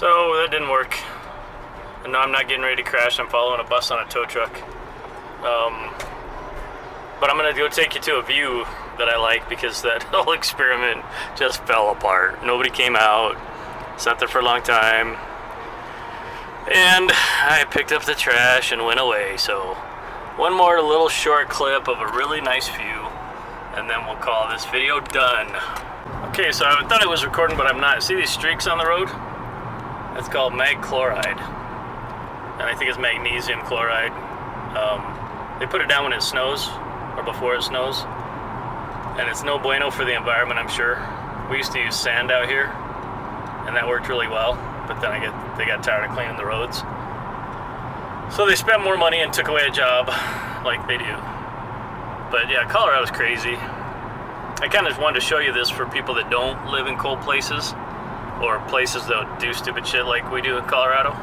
So that didn't work. And no, I'm not getting ready to crash. I'm following a bus on a tow truck. But I'm gonna go take you to a view that I like, because that whole experiment just fell apart. Nobody came out. Sat there for a long time. And I picked up the trash and went away. So one more little short clip of a really nice view, and then we'll call this video done. Okay, so I thought I was recording, but I'm not. See these streaks on the road? That's called mag chloride. And I think it's magnesium chloride. They put it down when it snows, or before it snows. And it's no bueno for the environment, I'm sure. We used to use sand out here, and that worked really well. But then they got tired of cleaning the roads. So they spent more money and took away a job, like they do. But yeah, Colorado's crazy. I kind of wanted to show you this for people that don't live in cold places, or places that do stupid shit like we do in Colorado.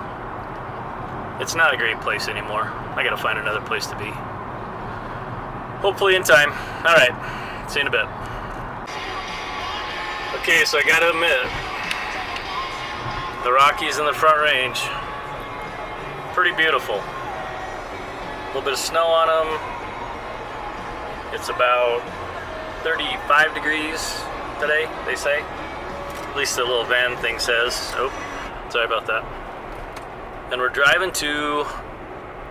It's not a great place anymore. I gotta find another place to be. Hopefully in time. Alright, see you in a bit. Okay, so I gotta admit, the Rockies in the Front Range, pretty beautiful. A little bit of snow on them. It's about 35 degrees today, they say. At least the little van thing says. Oh, sorry about that. And we're driving to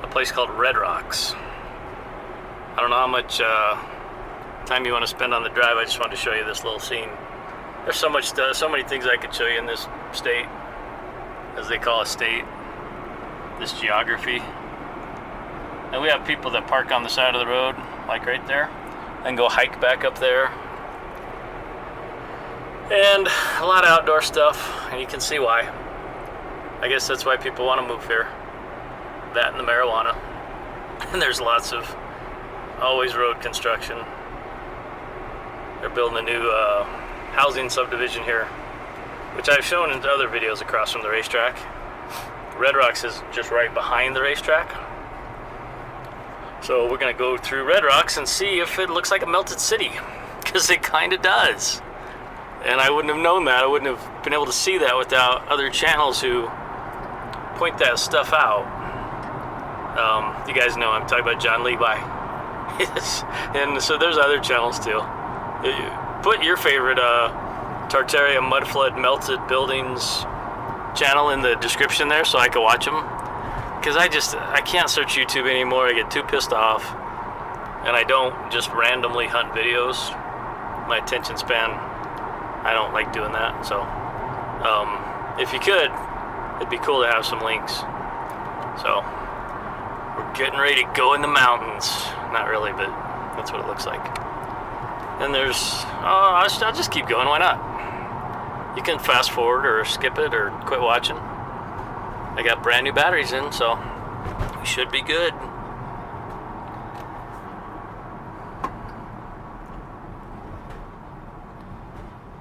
a place called Red Rocks. I don't know how much time you want to spend on the drive. I just wanted to show you this little scene. There's so much stuff, so many things I could show you in this state, as they call a state, this geography. And we have people that park on the side of the road, like right there, and go hike back up there. And a lot of outdoor stuff, and you can see why. I guess that's why people want to move here. That and the marijuana. And there's lots of always road construction. They're building a new housing subdivision here, which I've shown in other videos across from the racetrack. Red Rocks is just right behind the racetrack. So we're going to go through Red Rocks and see if it looks like a melted city, because it kind of does. And I wouldn't have known that. I wouldn't have been able to see that without other channels who point that stuff out. You guys know I'm talking about John Levi. And so there's other channels too. Put your favorite Tartaria mudflood melted buildings channel in the description there so I can watch them. Because I can't search YouTube anymore. I get too pissed off. And I don't just randomly hunt videos. My attention span, I don't like doing that. So if you could, it'd be cool to have some links. So we're getting ready to go in the mountains. Not really, but that's what it looks like. And there's, I'll just keep going, why not? You can fast forward or skip it or quit watching. I got brand new batteries in, so we should be good.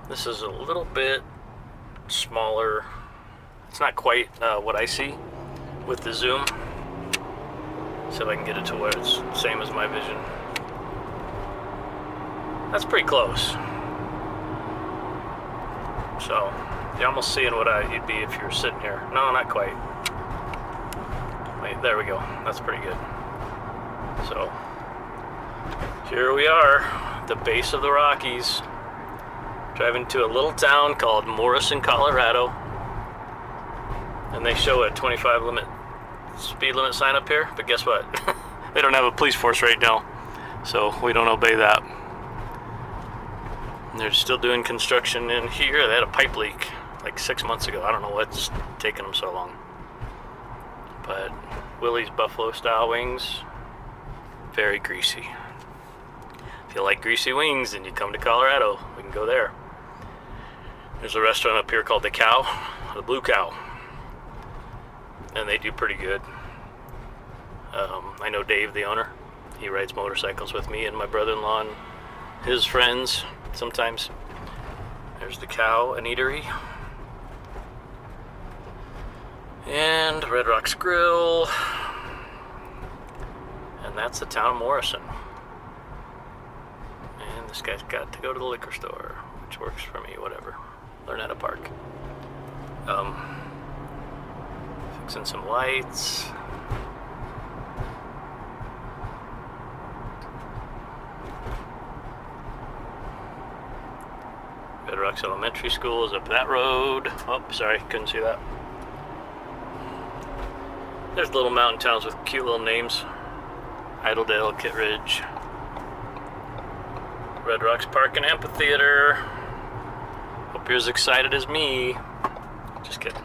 This is a little bit smaller. It's not quite what I see with the zoom. See if I can get it to where it's the same as my vision. That's pretty close. So you're almost seeing what you'd be if you're sitting here. No, not quite. Wait, there we go. That's pretty good. So here we are, at the base of the Rockies, driving to a little town called Morrison, Colorado. And they show a 25 speed limit sign up here, but guess what? They don't have a police force right now, so we don't obey that. And they're still doing construction in here. They had a pipe leak like 6 months ago. I don't know what's taking them so long. But Willie's Buffalo style wings, very greasy. If you like greasy wings and you come to Colorado, we can go there. There's a restaurant up here called The Cow, the Blue Cow. And they do pretty good. I know Dave, the owner. He rides motorcycles with me and my brother-in-law and his friends sometimes. There's The Cow, an eatery. And Red Rocks Grill. And that's the town of Morrison. And this guy's got to go to the liquor store, which works for me, whatever. Learn how to park. Fixing some lights. Red Rocks Elementary School is up that road. Oh, sorry, couldn't see that. There's little mountain towns with cute little names. Idledale, Kittredge. Red Rocks Park and Amphitheater. Hope you're as excited as me. Just kidding.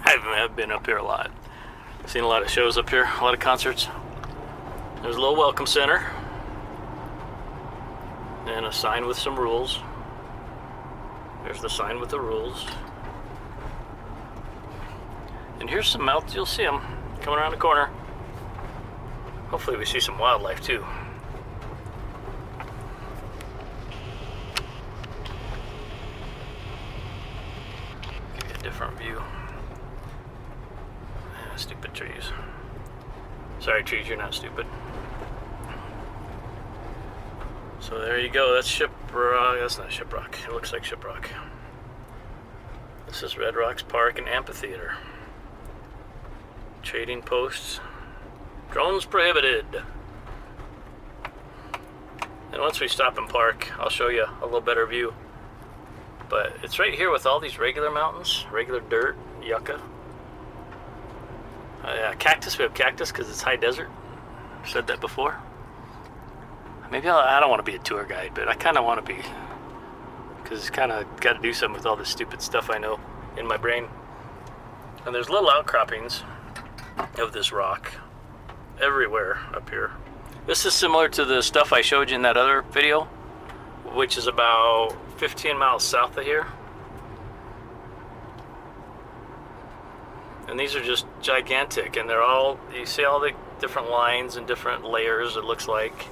I've been up here a lot. Seen a lot of shows up here, a lot of concerts. There's a little welcome center. And a sign with some rules. There's the sign with the rules. And here's some mountains, you'll see them coming around the corner. Hopefully we see some wildlife too. Give you a different view. Stupid trees. Sorry trees, you're not stupid. So there you go, that's Shiprock. That's not Shiprock, it looks like Shiprock. This is Red Rocks Park and Amphitheater. Trading posts. Drones prohibited. And once we stop and park, I'll show you a little better view. But it's right here with all these regular mountains, regular dirt, yucca. Yeah, cactus, we have cactus because it's high desert. I've said that before. Maybe I don't want to be a tour guide, but I kind of want to be. Because it's kind of got to do something with all this stupid stuff I know in my brain. And there's little outcroppings of this rock everywhere up here. This is similar to the stuff I showed you in that other video, which is about 15 miles south of here. And these are just gigantic, and they're all, you see all the different lines and different layers, it looks like.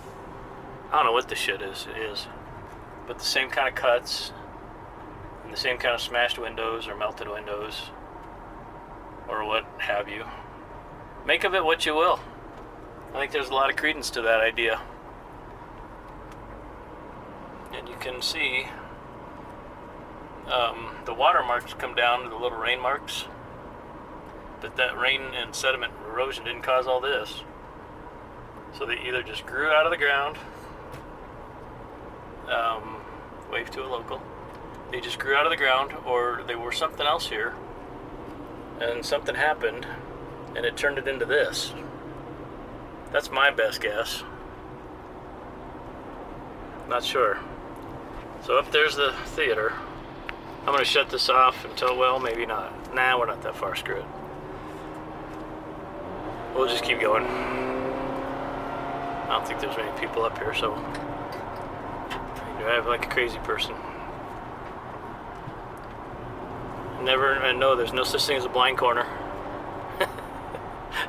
I don't know what this shit is, but the same kind of cuts, and the same kind of smashed windows or melted windows, or what have you. Make of it what you will. I think there's a lot of credence to that idea. And you can see the water marks come down to the little rain marks. But that rain and sediment erosion didn't cause all this. So they either just grew out of the ground, wave to a local, they just grew out of the ground, or they were something else here, and something happened, and it turned it into this. That's my best guess. Not sure. So up there's the theater. I'm going to shut this off until, well, maybe not. Nah, we're not that far, screw it. We'll just keep going. I don't think there's many people up here, so I drive like a crazy person. I know there's no such thing as a blind corner.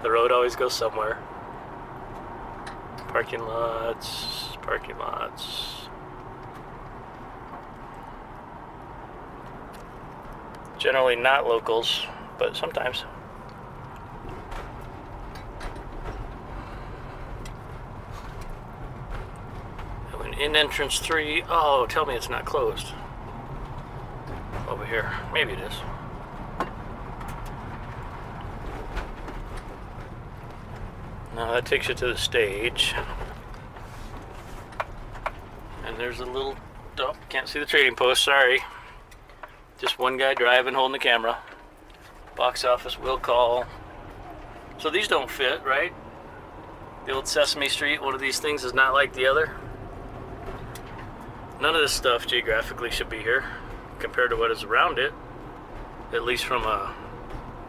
The road always goes somewhere. Parking lots, parking lots. Generally not locals, but sometimes. In entrance 3, oh, tell me it's not closed. Over here, maybe it is. Now that takes you to the stage. And there's a little, oh, can't see the trading post, sorry. Just one guy driving, holding the camera. Box office will call. So these don't fit, right? The old Sesame Street, one of these things is not like the other. None of this stuff geographically should be here compared to what is around it, at least from a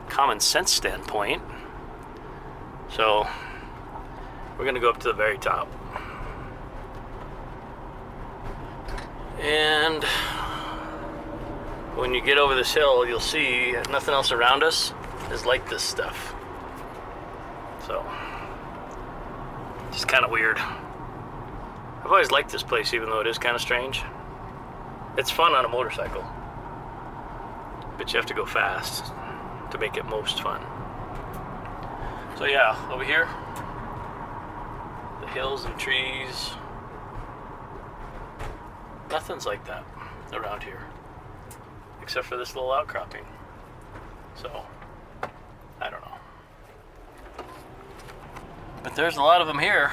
common sense standpoint. So we're gonna go up to the very top. And when you get over this hill, you'll see nothing else around us is like this stuff. So, just kind of weird. I've always liked this place, even though it is kind of strange. It's fun on a motorcycle, but you have to go fast to make it most fun. So yeah, over here, the hills and trees, nothing's like that around here, except for this little outcropping. So, I don't know. But there's a lot of them here.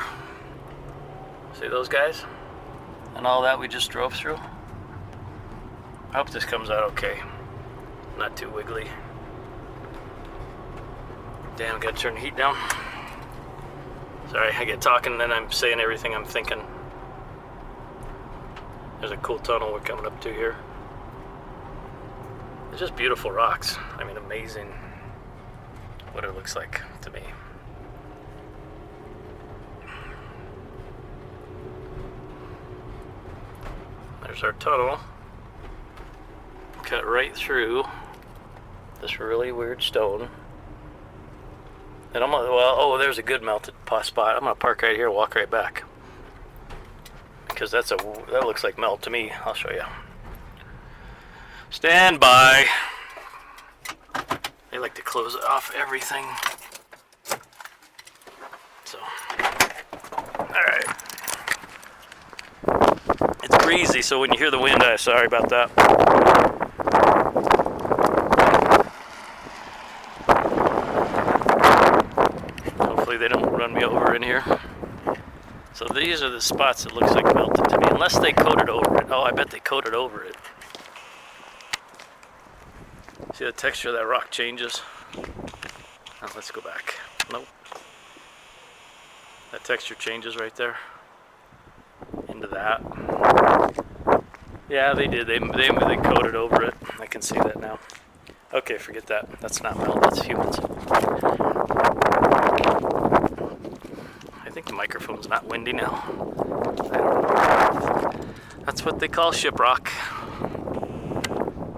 See those guys? And all that we just drove through. I hope this comes out okay. Not too wiggly. Damn, gotta turn the heat down. Sorry, I get talking and then I'm saying everything I'm thinking. There's a cool tunnel we're coming up to here. It's just beautiful rocks. I mean, amazing what it looks like to me. There's our tunnel. Cut right through this really weird stone. And I'm gonna, well, oh, there's a good melted spot. I'm gonna park right here, walk right back. Because that looks like melt to me. I'll show you. Stand by. They like to close off everything. So, alright. It's breezy, so when you hear the wind, sorry about that. Hopefully they don't run me over in here. So these are the spots that looks like melted to me, unless they coated over it. Oh, I bet they coated over it. See the texture of that rock changes? Oh, let's go back. Nope. That texture changes right there into that. Yeah, they did. They coated over it. I can see that now. Okay, forget that. That's not melt. That's humans. I think the microphone's not windy now. I don't know. That's what they call shiprock.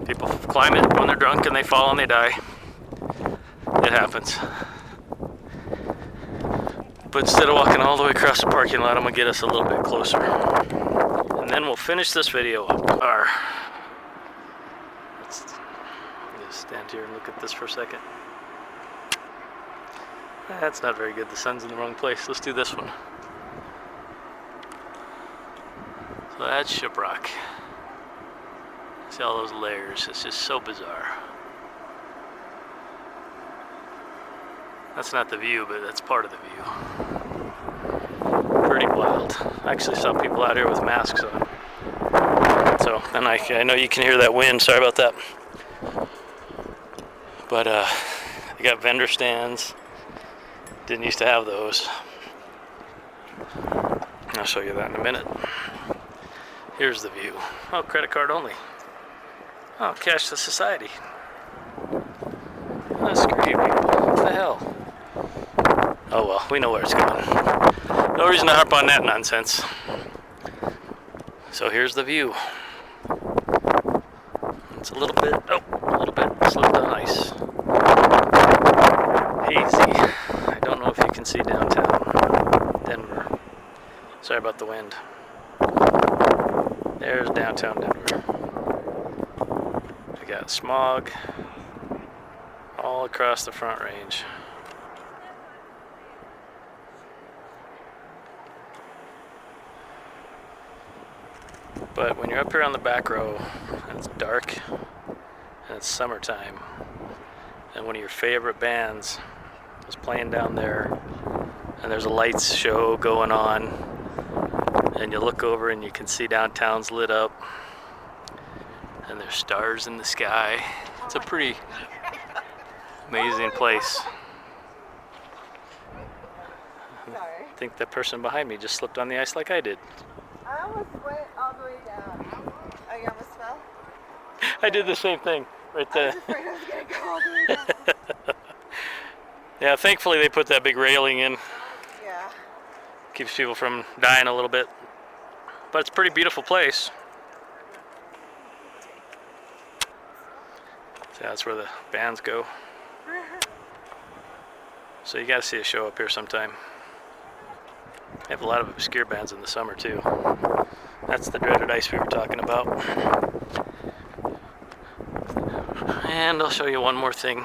People climb it when they're drunk and they fall and they die. It happens. But instead of walking all the way across the parking lot, I'm gonna get us a little bit closer. And then we'll finish this video up. Let's just stand here and look at this for a second. That's not very good. The sun's in the wrong place. Let's do this one. So that's shiprock. See all those layers. It's just so bizarre. That's not the view, but that's part of the view. Pretty wild. I actually saw people out here with masks on. So, and I know you can hear that wind. Sorry about that. But they got vendor stands. Didn't used to have those. I'll show you that in a minute. Here's the view. Oh, credit card only. Oh, cashless society. Oh, screw you people. What the hell? Oh well, we know where it's going. No reason to harp on that nonsense. So here's the view. It's a little bit slipped on ice. Hazy. I don't know if you can see downtown Denver. Sorry about the wind. There's downtown Denver. We got smog all across the Front Range. But when you're up here on the back row and it's dark and it's summertime and one of your favorite bands is playing down there and there's a lights show going on and you look over and you can see downtown's lit up and there's stars in the sky. It's a pretty amazing place. I think that person behind me just slipped on the ice like I did. I almost went all the way down. Oh, you almost fell? I did the same thing right there. I was afraid I was going to go all the way down. Yeah, thankfully they put that big railing in. Yeah. Keeps people from dying a little bit. But it's a pretty beautiful place. So that's where the bands go. So you gotta see a show up here sometime. They have a lot of obscure bands in the summer too. That's the dreaded ice we were talking about. And I'll show you one more thing.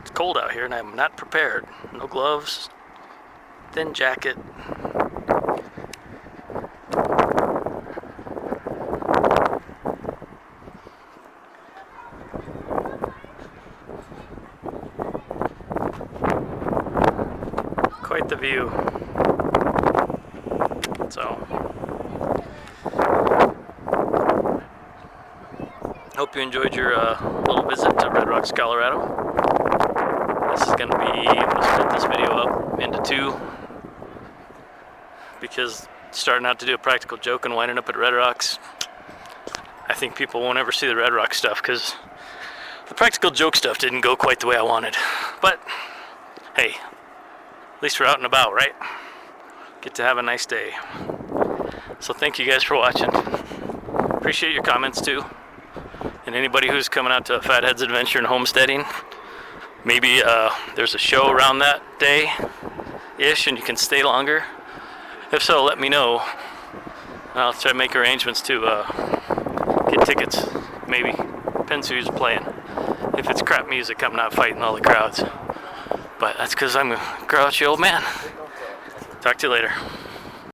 It's cold out here and I'm not prepared. No gloves, thin jacket. quite the view. So, hope you enjoyed your little visit to Red Rocks, Colorado. This is going to be, I'm going to split this video up into two, because starting out to do a practical joke and winding up at Red Rocks, I think people won't ever see the Red Rock stuff, because the practical joke stuff didn't go quite the way I wanted. But hey, at least we're out and about, right? Get to have a nice day. So thank you guys for watching. Appreciate your comments too. And anybody who's coming out to Fathead's Adventure and Homesteading, maybe there's a show around that day-ish and you can stay longer. If so, let me know. I'll try to make arrangements to get tickets. Maybe. Depends who's playing. If it's crap music, I'm not fighting all the crowds. But that's because I'm a grouchy old man. Talk to you later.